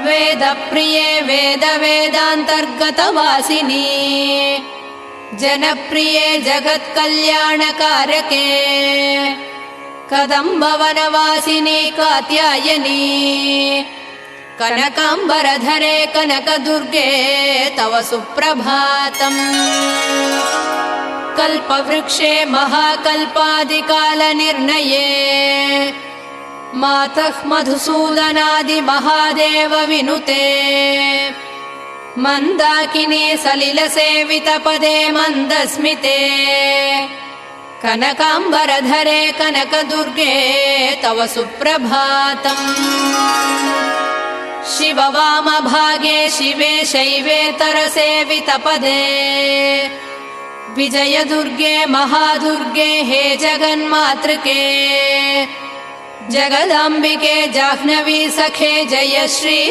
वेदप्रिये वेदान्तर्गतवासिनी जनप्रिये जगत्कल्याणकारके कदम्बवनवासिनी कात्यायनी कनकाम्बरधरे कनकदुर्गे तव सुप्रभातम्। कल्पवृक्षे महाकल्पादिकालनिर्णये मातः मधुसूदनादि महादेव विनुते मन्दाकिनी सलिलसेवितपदे मन्दस्मिते कनकाम्बरधरे कनकदुर्गे तव सुप्रभातम्। शिववामभागे शिवे शैवेतरसेवितपदे विजयदुर्गे महादुर्गे हे जगन्मातृके जगदाम्बिके जाह्नवी सखे जयश्री